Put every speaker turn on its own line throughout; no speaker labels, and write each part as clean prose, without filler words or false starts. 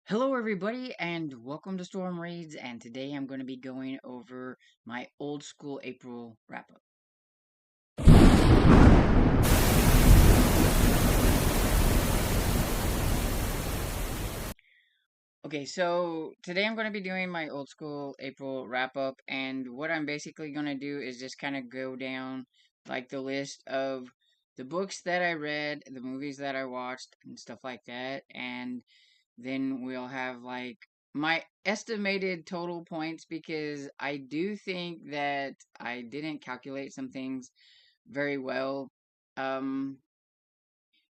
Hello, everybody, and welcome to Storm Reads. And today I'm going to be going over my old school April wrap up. Okay, so today I'm going to be doing my old school April wrap up, and what I'm basically going to do is just kind of go down like the list of the books that I read, the movies that I watched, and stuff like that, and then we'll have like my estimated total points because I do think that I didn't calculate some things very well. Um,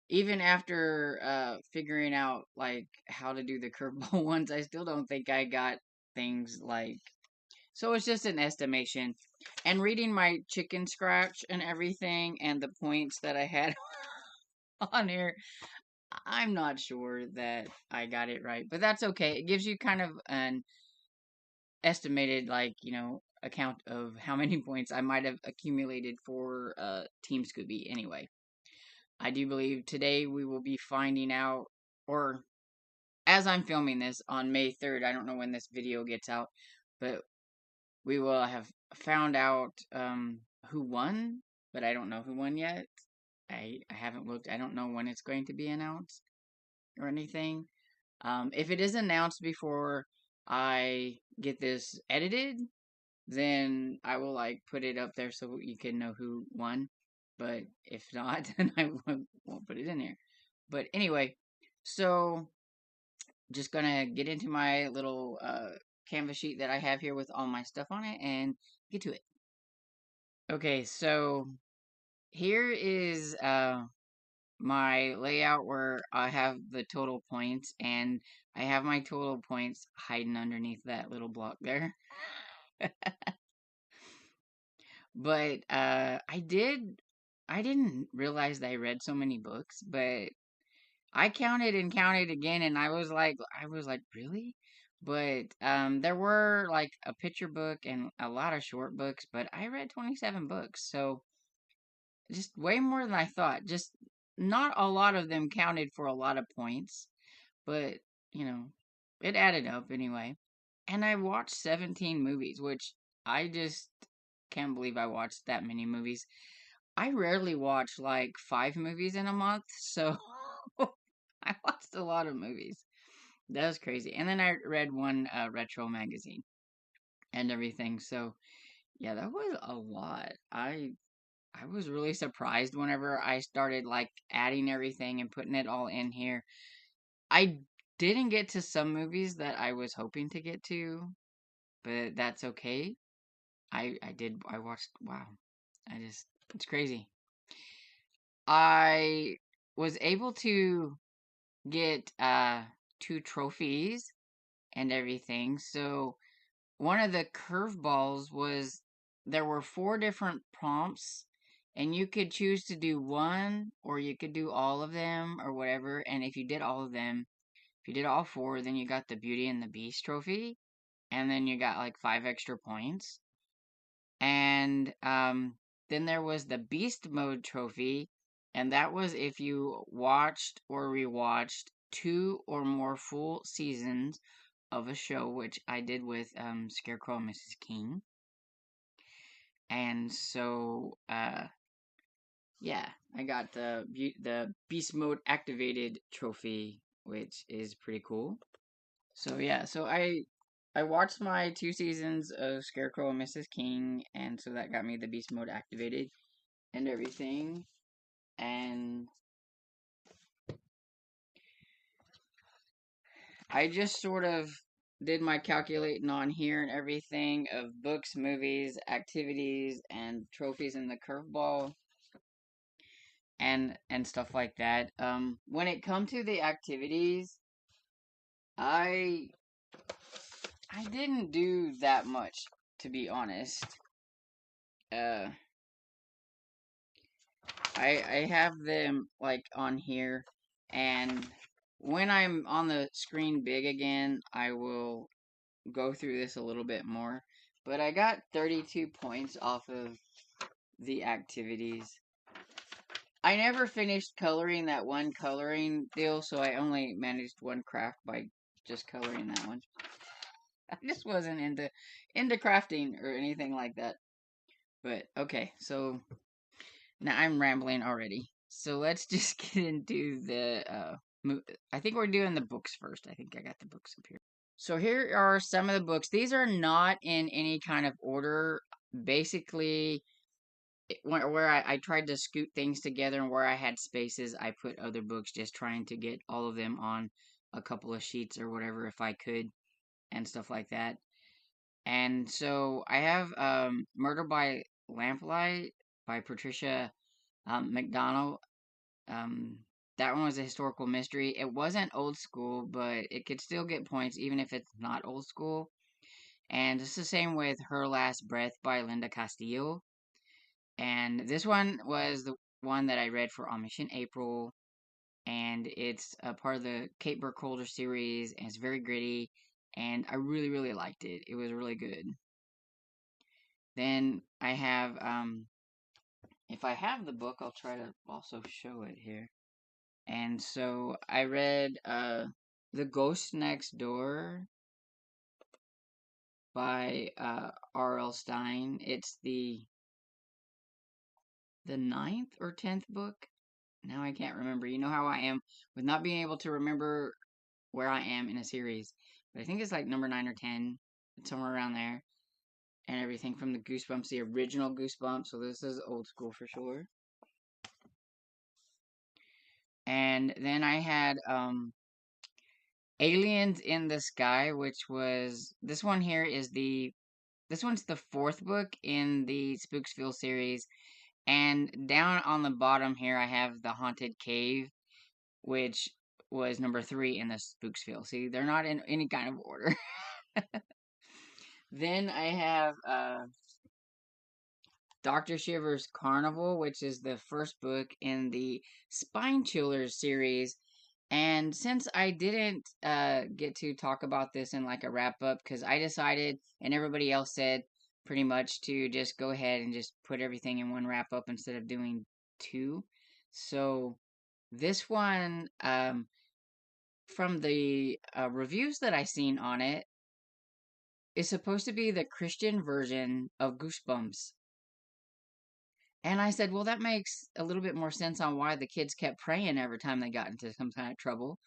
Even after figuring out like how to do the curveball ones, I still don't think I got things like. So it's just an estimation. And reading my chicken scratch and everything and the points that I had on here, I'm not sure that I got it right, but that's okay. It gives you kind of an estimated, like, account of how many points I might have accumulated for Team Scooby anyway. I do believe today we will be finding out, or as I'm filming this on May 3rd, I don't know when this video gets out, but we will have found out who won, but I don't know who won yet. I haven't looked. I don't know when it's going to be announced or anything. If it is announced before I get this edited, then I will like put it up there so you can know who won. But if not, then I won't put it in here. But anyway, so just gonna get into my little canvas sheet that I have here with all my stuff on it and get to it. Okay, so here is my layout where I have the total points, and I have my total points hiding underneath that little block there. But I didn't realize that I read so many books, but I counted and counted again, and I was like, really? But there were like a picture book and a lot of short books, but I read 27 books, so just way more than I thought. Just not a lot of them counted for a lot of points, but you know, it added up anyway. And I watched 17 movies, which I just can't believe I watched that many movies. I rarely watch like 5 movies in a month, so I watched a lot of movies. That was crazy. And then I read one retro magazine and everything. So yeah, that was a lot. I was really surprised whenever I started like adding everything and putting it all in here. I didn't get to some movies that I was hoping to get to, but that's okay. I watched, wow. It's crazy. I was able to get 2 trophies and everything. So one of the curveballs was there were 4 different prompts, and you could choose to do one or you could do all of them or whatever. And if you did all of them, if you did all 4, then you got the Beauty and the Beast trophy, and then you got like 5 extra points. And then there was the Beast Mode trophy, and that was if you watched or rewatched 2 or more full seasons of a show, which I did with Scarecrow and Mrs. King. And so, yeah, I got the Beast Mode activated trophy, which is pretty cool. So yeah, so I watched my 2 seasons of Scarecrow and Mrs. King, and so that got me the Beast Mode activated and everything. And I just sort of did my calculating on here and everything of books, movies, activities, and trophies in the curveball and stuff like that. When it come to the activities, I I didn't do that much, to be honest. Uh I have them like on here, and when I'm on the screen big again, I will go through this a little bit more. But I got 32 points off of the activities. I never finished coloring that one coloring deal, so I only managed one craft by just coloring that one. I just wasn't into crafting or anything like that. But okay, so now I'm rambling already. So let's just get into the I think we're doing the books first. I think I got the books up here. So here are some of the books. These are not in any kind of order. Basically, where I tried to scoot things together and where I had spaces, I put other books, just trying to get all of them on a couple of sheets or whatever if I could, and stuff like that. And so I have Murder by Lamplight by Patricia McDonald. Um, that one was a historical mystery. It wasn't old school, but it could still get points even if it's not old school. And it's the same with Her Last Breath by Linda Castillo. And this one was the one that I read for Amish in April. And it's a part of the Kate Burkholder series. And it's very gritty. And I really, really liked it. It was really good. Then I have, if I have the book, I'll try to also show it here. And so I read The Ghost Next Door by R.L. Stine. It's the ninth or 10th book. Now I can't remember. You know how I am with not being able to remember where I am in a series. But I think it's like number 9 or 10. It's somewhere around there. And everything from the Goosebumps, the original Goosebumps. So this is old school for sure. And then I had Aliens in the Sky, which was this one here is this one's the 4th book in the Spooksville series. And down on the bottom here I have The Haunted Cave, which was number 3 in the Spooksville. See, they're not in any kind of order. Then I have Dr. Shiver's Carnival, which is the 1st book in the Spine Chillers series. And since I didn't get to talk about this in like a wrap up, because I decided, and everybody else said pretty much, to just go ahead and just put everything in one wrap up instead of doing 2. So this one, from the reviews that I seen on it, is supposed to be the Christian version of Goosebumps. And I said, well, that makes a little bit more sense on why the kids kept praying every time they got into some kind of trouble.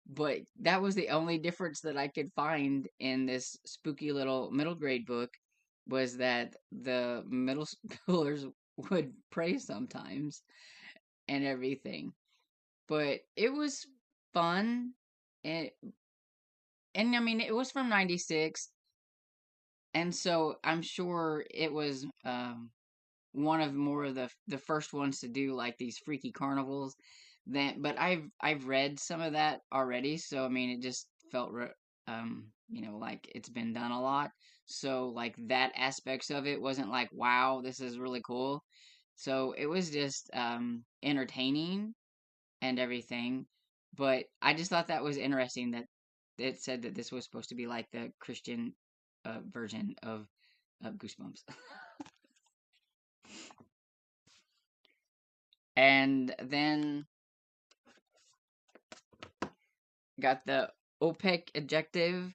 But that was the only difference that I could find in this spooky little middle grade book, was that the middle schoolers would pray sometimes and everything. But it was fun. And I mean, it was from 96. And so I'm sure it was one of more of the first ones to do like these freaky carnivals. But I've read some of that already, so I mean it just felt like it's been done a lot. So like that aspects of it wasn't like, wow, this is really cool. So it was just entertaining and everything. But I just thought that was interesting that it said that this was supposed to be like the Christian version of Goosebumps. And then got the OPEC Objective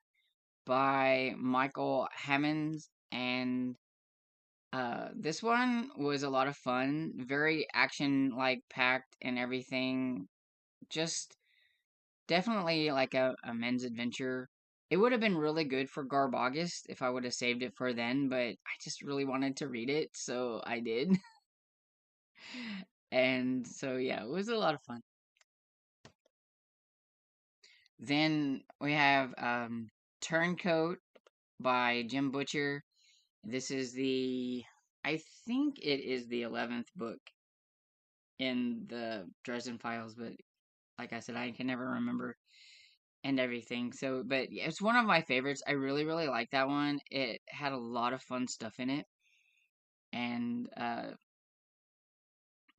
by Michael Hammonds, and this one was a lot of fun, very action like packed and everything. Just definitely like a men's adventure. It would have been really good for Garb August if I would have saved it for then, but I just really wanted to read it, so I did. And so yeah, it was a lot of fun. Then we have Turncoat by Jim Butcher. This is I think it is the 11th book in the Dresden Files, but like I said, I can never remember and everything. So, but yeah, it's one of my favorites. I really, really like that one. It had a lot of fun stuff in it. And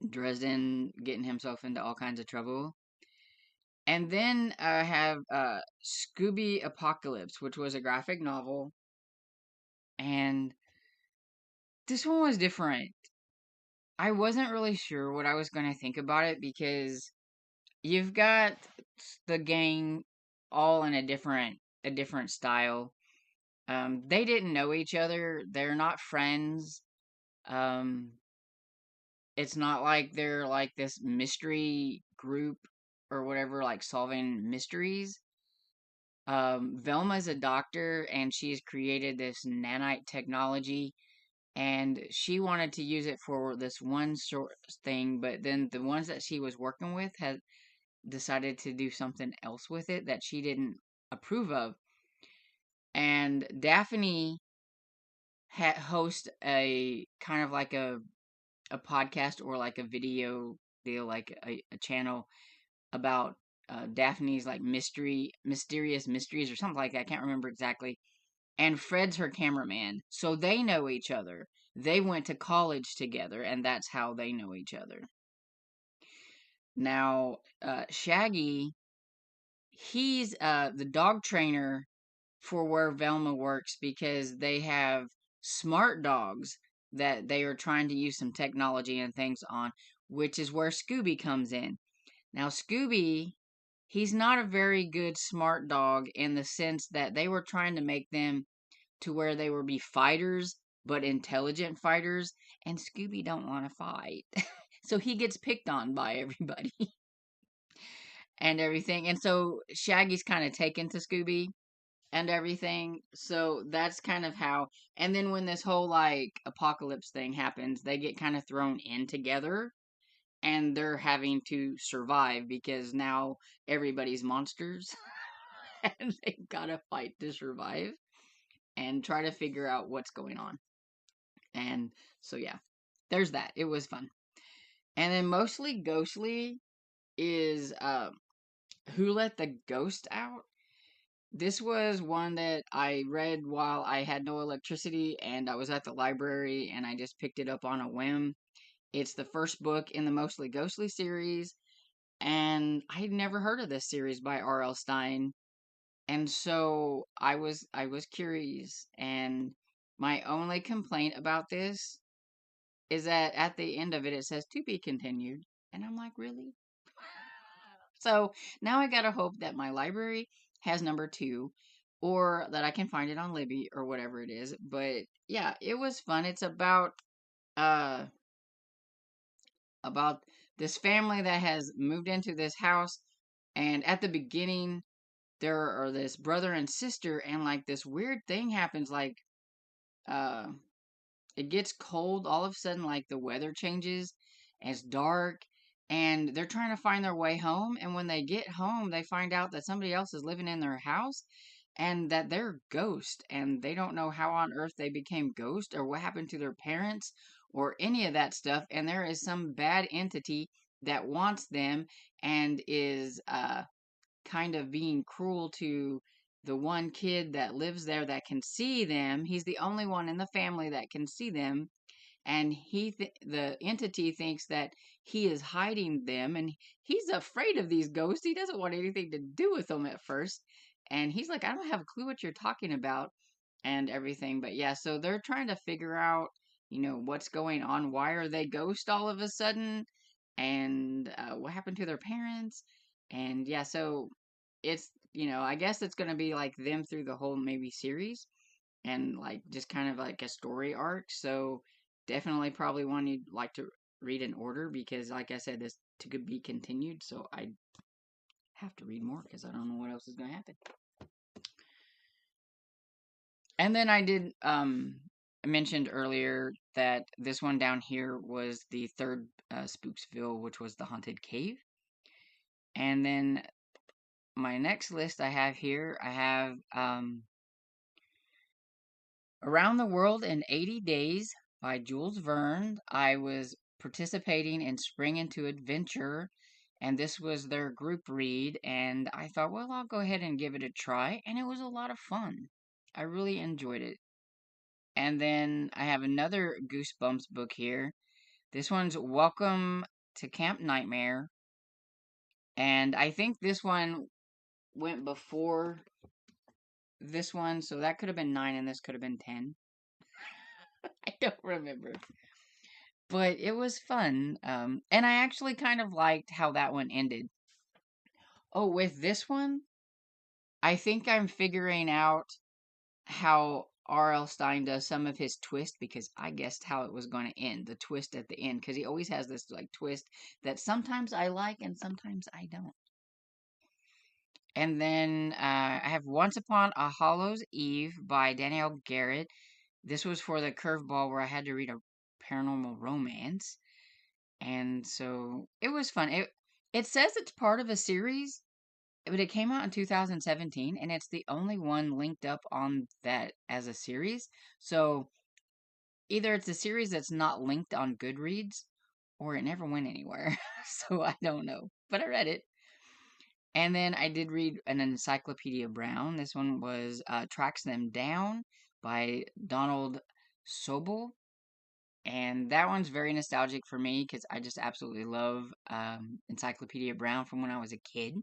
Dresden getting himself into all kinds of trouble. And then I have Scooby Apocalypse, which was a graphic novel. And this one was different. I wasn't really sure what I was going to think about it, because you've got the gang all in a different style. They didn't know each other. They're not friends. Um, it's not like they're like this mystery group or whatever, like solving mysteries. Velma's a doctor and she's created this nanite technology and she wanted to use it for this one sort thing, but then the ones that she was working with had decided to do something else with it that she didn't approve of. And Daphne host a kind of like a podcast or like a video deal, like a channel about Daphne's like mysterious mysteries or something like that. I can't remember exactly. And Fred's her cameraman, so they know each other. They went to college together, and that's how they know each other. Now, Shaggy, he's the dog trainer for where Velma works because they have smart dogs that they are trying to use some technology and things on, which is where Scooby comes in. Now, Scooby, he's not a very good smart dog in the sense that they were trying to make them to where they would be fighters, but intelligent fighters, and Scooby don't want to fight. So he gets picked on by everybody and everything. And so Shaggy's kind of taken to Scooby and everything. So that's kind of how. And then when this whole like apocalypse thing happens, they get kind of thrown in together and they're having to survive because now everybody's monsters and they've got to fight to survive and try to figure out what's going on. And so, yeah, there's that. It was fun. And then mostly ghostly is Who Let the Ghost Out? This was one that I read while I had no electricity and I was at the library and I just picked it up on a whim. It's the first book in the Mostly Ghostly series, and I'd never heard of this series by R.L. Stine. And so I was curious, and my only complaint about this is that at the end of it it says to be continued, and I'm like, really? So now I gotta hope that my library has number 2 or that I can find it on Libby or whatever it is. But yeah, it was fun. It's uh about this family that has moved into this house, and at the beginning there are this brother and sister, and like this weird thing happens, like uh it gets cold all of a sudden, like the weather changes and it's dark, and they're trying to find their way home, and when they get home they find out that somebody else is living in their house and that they're ghosts, and they don't know how on earth they became ghosts or what happened to their parents or any of that stuff, and there is some bad entity that wants them and is kind of being cruel to the one kid that lives there that can see them. He's the only one in the family that can see them, and the entity thinks that he is hiding them, and he's afraid of these ghosts. He doesn't want anything to do with them at first, and he's like, I don't have a clue what you're talking about and everything. But yeah, so they're trying to figure out, what's going on. Why are they ghosts all of a sudden, and what happened to their parents? And yeah, so it's, I guess it's going to be like them through the whole maybe series, and like just kind of like a story arc. So definitely probably one you'd like to read in order because, like I said, this to be continued. So I have to read more because I don't know what else is going to happen. And then I mentioned earlier that this one down here was the third Spooksville, which was the Haunted Cave. And then my next list I have here, I have Around the World in 80 Days by Jules Verne. I was participating in Spring into Adventure, and this was their group read, and I thought, well, I'll go ahead and give it a try, and it was a lot of fun. I really enjoyed it. And then I have another Goosebumps book here. This one's Welcome to Camp Nightmare, and I think this one went before this one, so that could have been 9 and this could have been 10. I don't remember. But it was fun. And I actually kind of liked how that one ended. Oh, with this one, I think I'm figuring out how R.L. Stein does some of his twist because I guessed how it was going to end, the twist at the end, because he always has this like twist that sometimes I like and sometimes I don't. And then I have Once Upon a Hollow's Eve by Danielle Garrett. This was for the curveball where I had to read a paranormal romance, and so it was fun. It says it's part of a series, but it came out in 2017, and it's the only one linked up on that as a series. So either it's a series that's not linked on Goodreads, or it never went anywhere. So I don't know, but I read it. And then I did read an Encyclopedia Brown. This one was Tracks Them Down by Donald Sobel. And that one's very nostalgic for me because I just absolutely love Encyclopedia Brown from when I was a kid.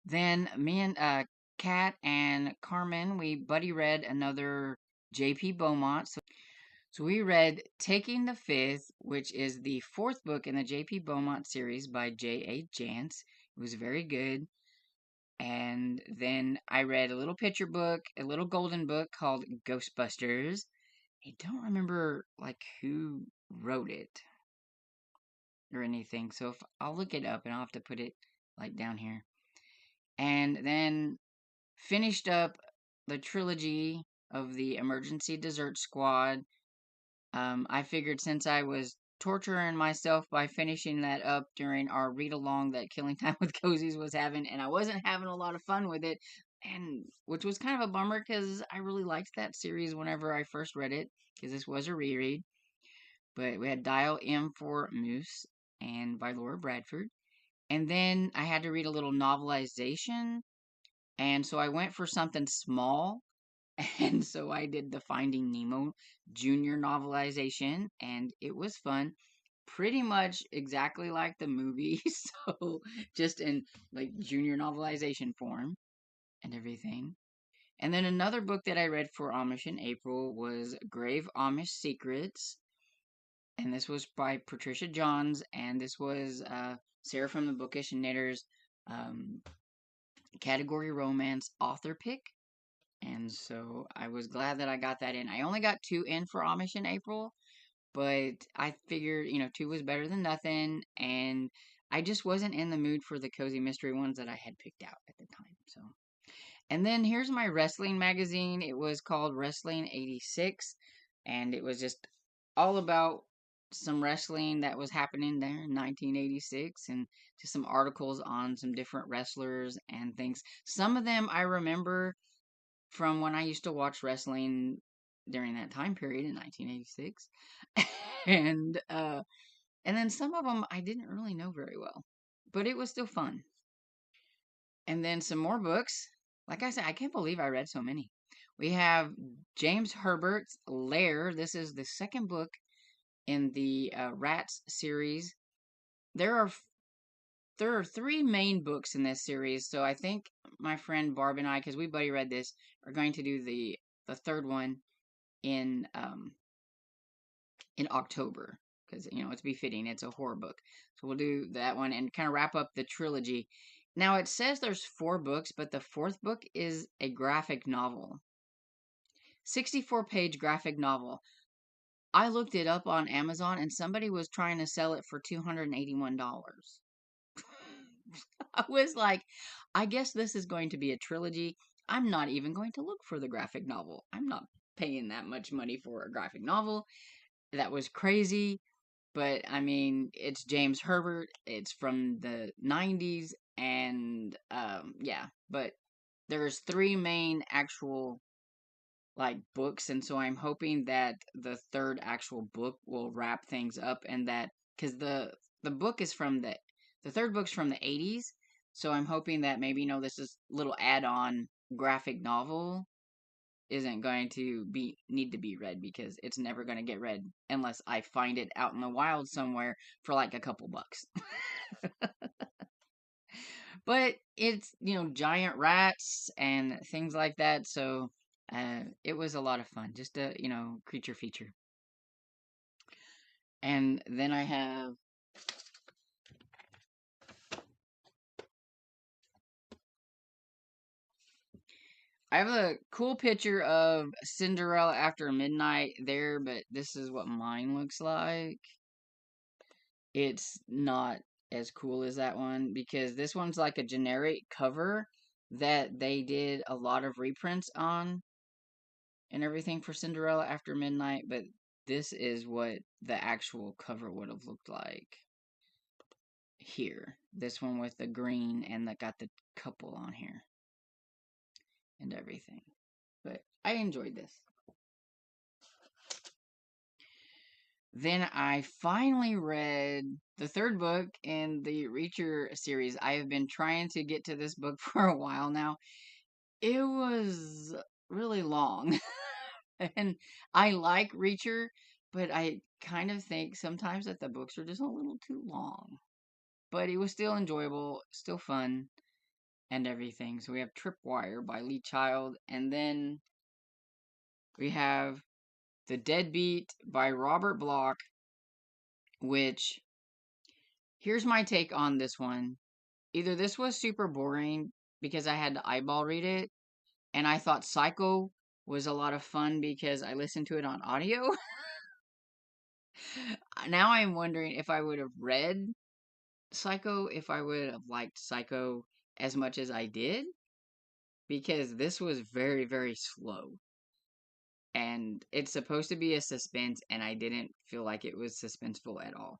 Then me and Kat and Carmen, we buddy read another J.P. Beaumont. So we read Taking the Fifth, which is the fourth book in the J.P. Beaumont series by J.A. Jance. It was very good. And then I read a little picture book, a little golden book called Ghostbusters. I don't remember like who wrote it or anything. So if I'll look it up and I'll have to put it like down here. And then finished up the trilogy of the Emergency Dessert Squad. I figured since I was torturing myself by finishing that up during our read along that Killing Time with Cozies was having, and I wasn't having a lot of fun with it, and which was kind of a bummer because I really liked that series whenever I first read it, because this was a reread. But we had Dial M for Moose and by Laura Bradford. And then I had to read a little novelization, and so I went for something small. And so I did the Finding Nemo junior novelization, and it was fun. Pretty much exactly like the movie, so just in like junior novelization form and everything. And then another book that I read for Amish in April was Grave Amish Secrets, and this was by Patricia Johns, and this was Sarah from the Bookish Knitters um, category romance author pick. And so I was glad that I got that in. I only got 2 in for Amish in April, but I figured, 2 was better than nothing. And I just wasn't in the mood for the cozy mystery ones that I had picked out at the time. So, and then here's my wrestling magazine. It was called Wrestling 86, and it was just all about some wrestling that was happening there in 1986 and just some articles on some different wrestlers and things. Some of them I remember from when I used to watch wrestling during that time period in 1986, and and then some of them I didn't really know very well, but it was still fun. And then some more books. Like I said, I can't believe I read so many. We have James Herbert's Lair. This is the second book in the Rats series. There are there are 3 main books in this series, so I think my friend Barb and I, because we buddy read this, are going to do the third one in October because it's befitting. It's a horror book, so we'll do that one and kind of wrap up the trilogy. Now it says there's 4 books, but the 4th book is a graphic novel, 64-page graphic novel. I looked it up on Amazon and somebody was trying to sell it for $281. I was like, I guess this is going to be a trilogy. I'm not even going to look for the graphic novel. I'm not paying that much money for a graphic novel. That was crazy. But I mean, it's James Herbert. It's from the 90s. And yeah, but there's 3 main actual like books, and so I'm hoping that the third actual book will wrap things up, and that because the book is from the third book's from the 80s, so I'm hoping that maybe this is little add-on graphic novel isn't going to be need to be read because it's never going to get read unless I find it out in the wild somewhere for like a couple bucks. But it's giant rats and things like that, so it was a lot of fun, just a creature feature. And then I have I have a cool picture of Cinderella After Midnight there, but this is what mine looks like. It's not as cool as that one because this one's like a generic cover that they did a lot of reprints on and everything for Cinderella After Midnight, but this is what the actual cover would have looked like here. This one with the green and that got the couple on here and everything. But I enjoyed this. Then I finally read the third book in the Reacher series. I have been trying to get to this book for a while now. It was really long. And I like Reacher, but I kind of think sometimes that the books are just a little too long. But it was still enjoyable, still fun, and everything. So we have Tripwire by Lee Child, and then we have The Deadbeat by Robert Bloch, which, here's my take on this one. Either this was super boring because I had to eyeball read it, and I thought Psycho was a lot of fun because I listened to it on audio. Now I'm wondering if I would have read Psycho, if I would have liked Psycho as much as I did, because this was very, very slow. And it's supposed to be a suspense, and I didn't feel like it was suspenseful at all.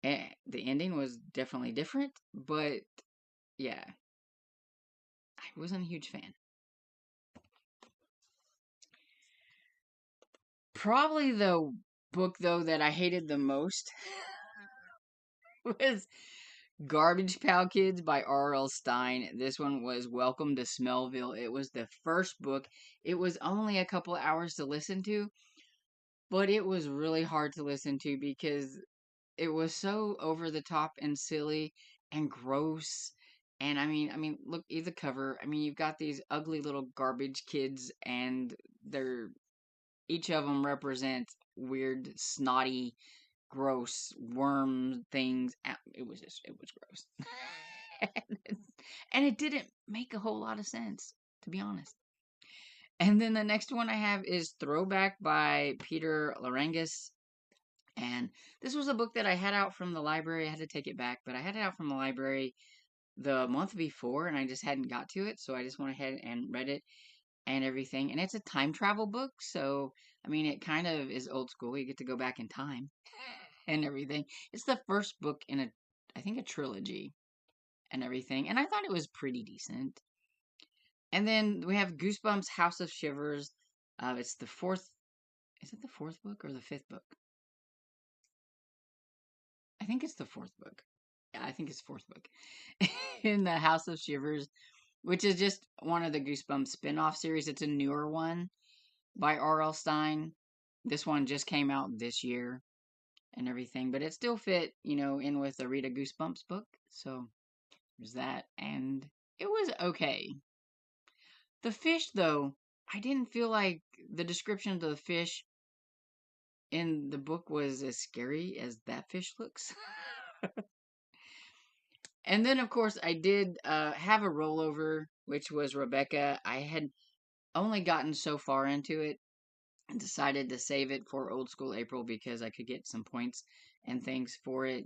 And the ending was definitely different, but yeah, I wasn't a huge fan. Probably the book, though, that I hated the most was Garbage Pail Kids by R.L. Stine. This one was Welcome to Smellville. It was the first book. It was only a couple hours to listen to, but it was really hard to listen to because it was so over the top and silly and gross. And look at the cover. I mean, you've got these ugly little garbage kids, and they're each of them represents weird, snotty, gross worm things. It was gross. And it didn't make a whole lot of sense, to be honest. And then the next one I have is Throwback by Peter Larangis. And this was a book that I had out from the library. I had to take it back, but I had it out from the library the month before and I just hadn't got to it. So I just went ahead and read it and everything. And it's a time travel book. So, it kind of is old school. You get to go back in time and everything. It's the first book in I think, a trilogy and everything. And I thought it was pretty decent. And then we have Goosebumps House of Shivers. It's the fourth. Is it the fourth book or the fifth book? I think it's the fourth book. Yeah, I think it's fourth book. In the House of Shivers, which is just one of the Goosebumps spin-off series. It's a newer one by R.L. Stine. This one just came out this year and everything, but it still fit, in with the Rita Goosebumps book. So there's that, and it was okay. The fish, though, I didn't feel like the description of the fish in the book was as scary as that fish looks. And then, of course, I did have a rollover, which was Rebecca. I had only gotten so far into it and decided to save it for Old School April because I could get some points and things for it.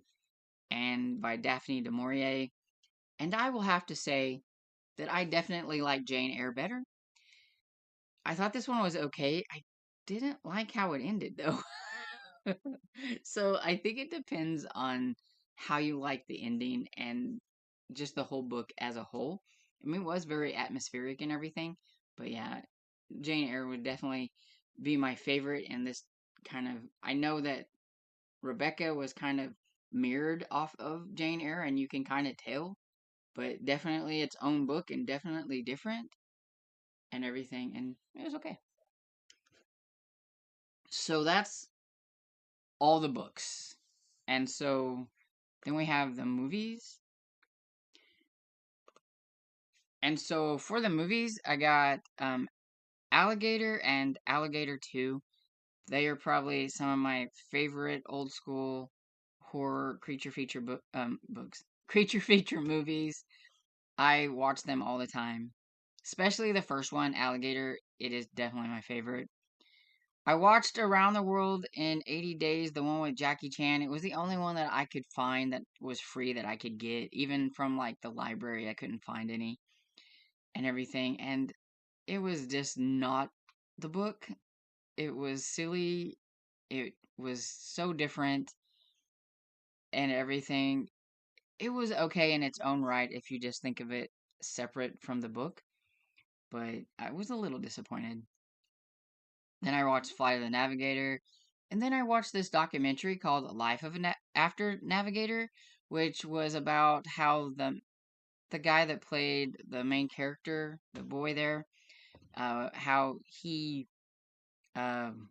And by Daphne du Maurier. And I will have to say that I definitely like Jane Eyre better. I thought this one was okay. I didn't like how it ended, though. So I think it depends on how you like the ending and just the whole book as a whole. It was very atmospheric and everything, but yeah, Jane Eyre would definitely be my favorite. And this kind of, I know that Rebecca was kind of mirrored off of Jane Eyre, and you can kind of tell, but definitely its own book and definitely different and everything, and it was okay. So that's all the books. And so then we have the movies. And so for the movies, I got Alligator and Alligator 2. They are probably some of my favorite old school horror creature feature books. Creature feature movies. I watch them all the time. especially the first one, Alligator. It is definitely my favorite. I watched Around the World in 80 Days, the one with Jackie Chan. It was the only one that I could find that was free that I could get, even from like the library. I couldn't find any and everything. And it was just not the book. It was silly. It was so different and everything. It was okay in its own right if you just think of it separate from the book, but I was a little disappointed. Then I watched Flight of the Navigator, and then I watched this documentary called Life of a After Navigator, which was about how the guy that played the main character, the boy there, how he um,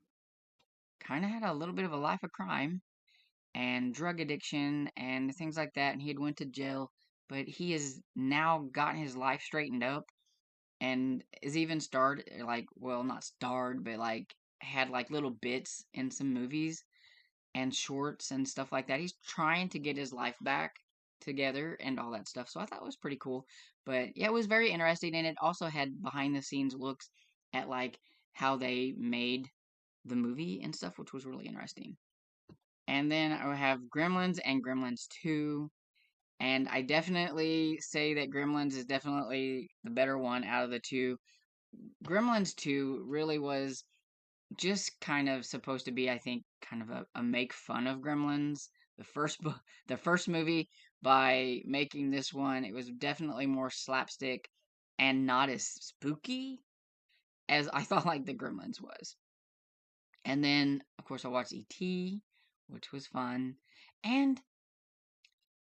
kind of had a little bit of a life of crime and drug addiction and things like that, and he had went to jail, but he has now gotten his life straightened up and is even starred, like, well, not starred, but like had like little bits in some movies and shorts and stuff like that. He's trying to get his life back together and all that stuff. So I thought it was pretty cool. But yeah, it was very interesting, and it also had behind the scenes looks at like how they made the movie and stuff, which was really interesting. And then I have Gremlins and Gremlins 2. And I definitely say that Gremlins is definitely the better one out of the two. Gremlins 2 really was just kind of supposed to be, I think, kind of a make fun of Gremlins. The first book, the first movie, by making this one, it was definitely more slapstick and not as spooky as I thought like the Gremlins was. And then, of course, I watched E.T., which was fun. And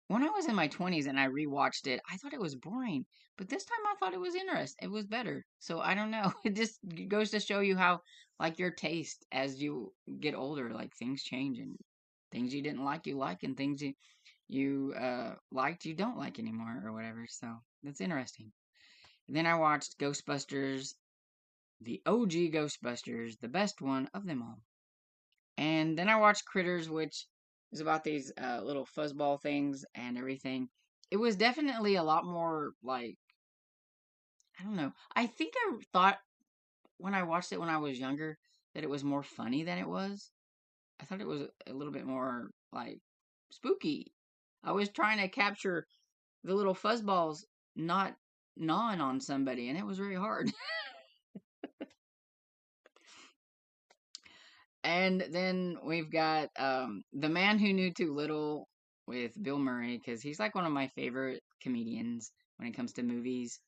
when I was in my 20s and I rewatched it, I thought it was boring. But this time I thought it was interesting. It was better. So I don't know. It just goes to show you how, like, your taste as you get older, like, things change and things you didn't like, you like, and things you liked, you don't like anymore or whatever. So that's interesting. And then I watched Ghostbusters, the OG Ghostbusters, the best one of them all. And then I watched Critters, which is about these little fuzzball things and everything. It was definitely a lot more like, I don't know. I think I thought when I watched it when I was younger that it was more funny than it was. I thought it was a little bit more like spooky. I was trying to capture the little fuzzballs not gnawing on somebody, and it was very hard. And then we've got The Man Who Knew Too Little with Bill Murray, because he's like one of my favorite comedians when it comes to movies.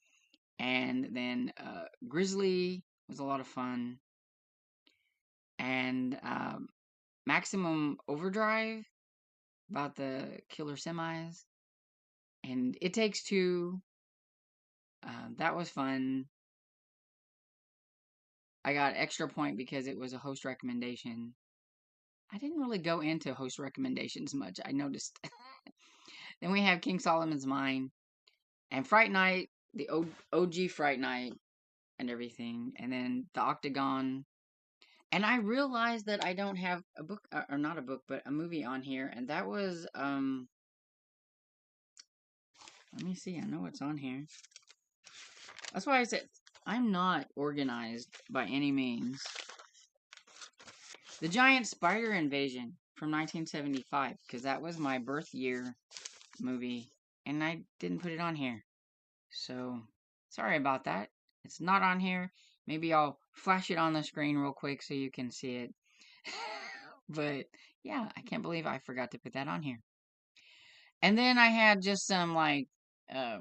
And then Grizzly was a lot of fun. And Maximum Overdrive about the killer semis. And It Takes Two. That was fun. I got extra point because it was a host recommendation. I didn't really go into host recommendations much, I noticed. Then we have King Solomon's Mine and Fright Night, the OG Fright Night and everything. And then the Octagon. And I realized that I don't have a book, or not a book, but a movie on here. And that was, let me see, I know it's on here. That's why I said I'm not organized by any means. The Giant Spider Invasion from 1975, because that was my birth year movie, and I didn't put it on here. So, sorry about that. It's not on here. Maybe I'll flash it on the screen real quick so you can see it. But, yeah, I can't believe I forgot to put that on here. And then I had just some, like, uh,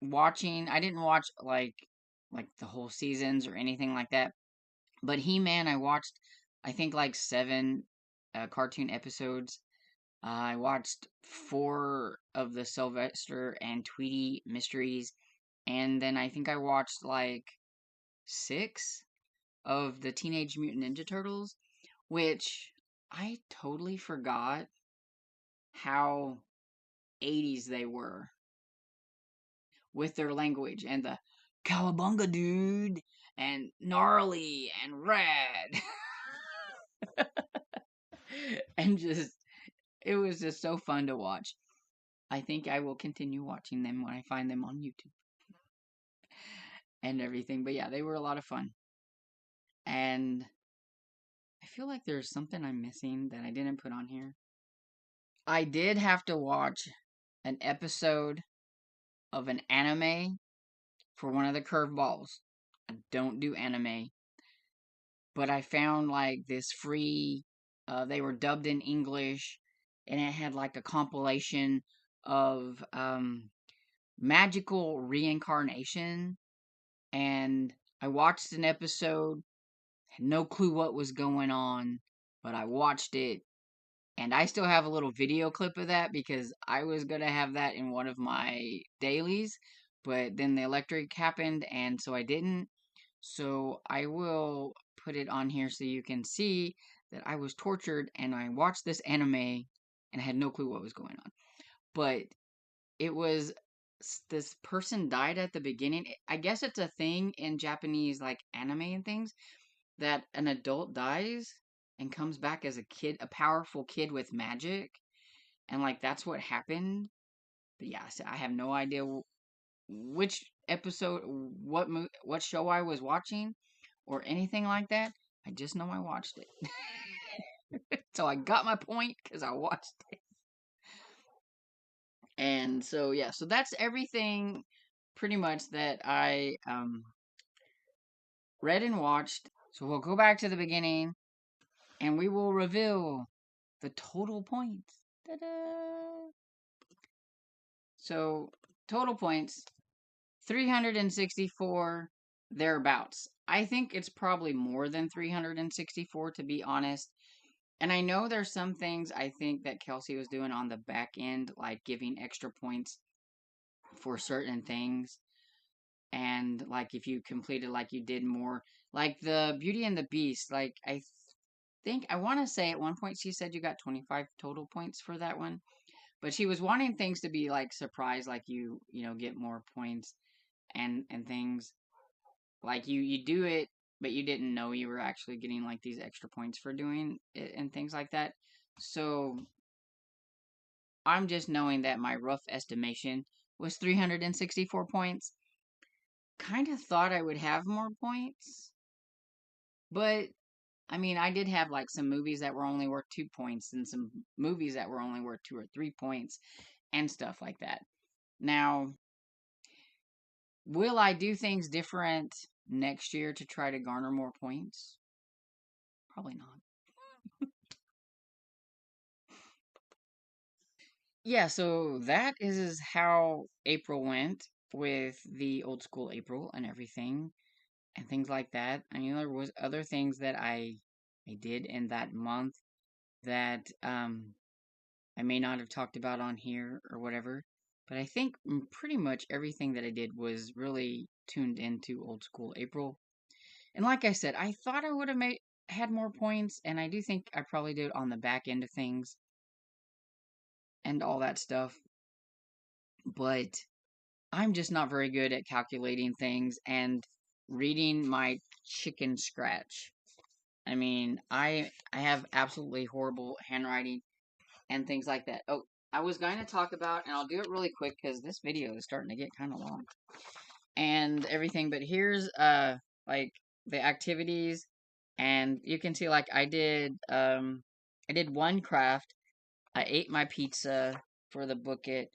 watching. I didn't watch, like the whole seasons or anything like that. But He-Man, I watched, I think, like 7 cartoon episodes. I watched 4 of the Sylvester and Tweety mysteries, and then I think I watched like 6 of the Teenage Mutant Ninja Turtles, which I totally forgot how 80s they were with their language and the cowabunga dude and gnarly and rad. And just, it was just so fun to watch. I think I will continue watching them when I find them on YouTube. and everything. But yeah, they were a lot of fun. And I feel like there's something I'm missing that I didn't put on here. I did have to watch an episode of an anime for one of the curveballs. I don't do anime, but I found like this free. They were dubbed in English, and it had like a compilation of magical reincarnation. And I watched an episode, had no clue what was going on, but I watched it. And I still have a little video clip of that because I was going to have that in one of my dailies, but then the electric happened, and so I didn't. So I will put it on here so you can see that I was tortured and I watched this anime and I had no clue what was going on. But it was this person died at the beginning. I guess it's a thing in Japanese like anime and things that an adult dies and comes back as a kid, a powerful kid with magic, and like that's what happened. But yeah, so I have no idea which episode, what show I was watching, or anything like that. I just know I watched it, so I got my point because I watched it. And so yeah, so that's everything, pretty much that I read and watched. So we'll go back to the beginning, and we will reveal the total points. Ta-da! So, total points 364 thereabouts. I think it's probably more than 364 to be honest. And I know there's some things I think that Kelsey was doing on the back end, like giving extra points for certain things. And like if you completed, like you did more, like the Beauty and the Beast, like think I want to say at one point she said you got 25 total points for that one, but she was wanting things to be like surprise, like you know, get more points and things, like you do it but you didn't know you were actually getting like these extra points for doing it and things like that. So I'm just knowing that my rough estimation was 364 points. Kind of thought I would have more points, but I mean, I did have like some movies that were only worth 2 points and some movies that were only worth 2 or 3 points and stuff like that. Now, will I do things different next year to try to garner more points? Probably not. Yeah, so that is how April went with the old school April and everything and things like that. I mean, there was other things that I did in that month that I may not have talked about on here or whatever, but I think pretty much everything that I did was really tuned into old school April. And like I said, I thought I would have made had more points, and I do think I probably did on the back end of things and all that stuff. But I'm just not very good at calculating things and reading my chicken scratch. I mean, I have absolutely horrible handwriting and things like that. Oh, I was going to talk about, and I'll do it really quick because this video is starting to get kind of long and everything. But here's like the activities, and you can see like I did one craft. I ate my pizza for the book it.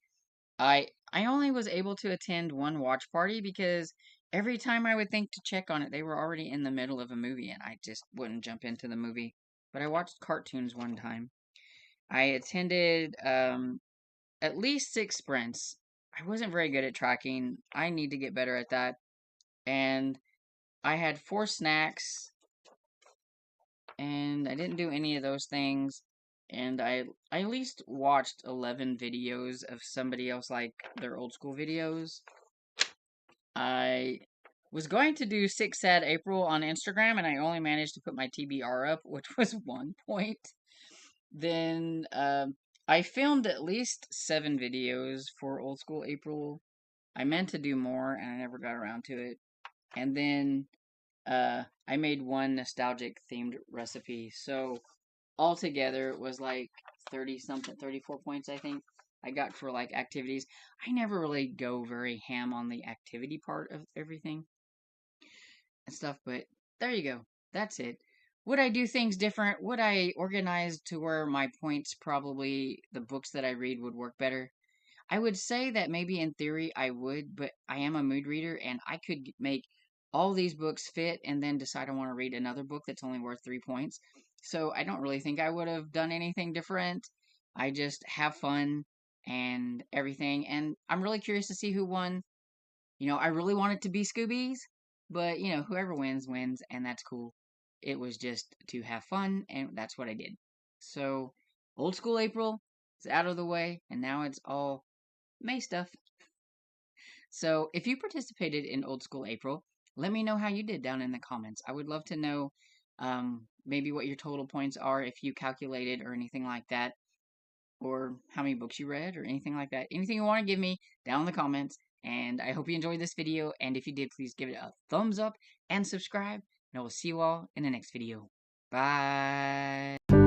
I only was able to attend one watch party because every time I would think to check on it, they were already in the middle of a movie and I just wouldn't jump into the movie. But I watched cartoons one time. I attended at least 6 sprints. I wasn't very good at tracking. I need to get better at that. And I had 4 snacks, and I didn't do any of those things. And I at least watched 11 videos of somebody else, like their old school videos. I was going to do 6 Sad April on Instagram, and I only managed to put my TBR up, which was 1 point. Then I filmed at least 7 videos for old school April. I meant to do more, and I never got around to it. And then I made one nostalgic themed recipe. So altogether, it was like 30 something, 34 points, I think. I got for like activities. I never really go very ham on the activity part of everything. and stuff, but there you go. That's it. Would I do things different? Would I organize to where my points, probably the books that I read, would work better? I would say that maybe in theory I would, but I am a mood reader and I could make all these books fit and then decide I want to read another book that's only worth 3 points. So I don't really think I would have done anything different. I just have fun and everything. And I'm really curious to see who won. I really want it to be Scooby's, but whoever wins, wins, and that's cool. It was just to have fun, and that's what I did. So, old school April is out of the way, and now it's all May stuff. So, if you participated in Old School April, let me know how you did down in the comments. I would love to know maybe what your total points are if you calculated or anything like that, or how many books you read or anything like that. Anything you want to give me down in the comments. And I hope you enjoyed this video. And if you did, please give it a thumbs up and subscribe. And I will see you all in the next video. Bye.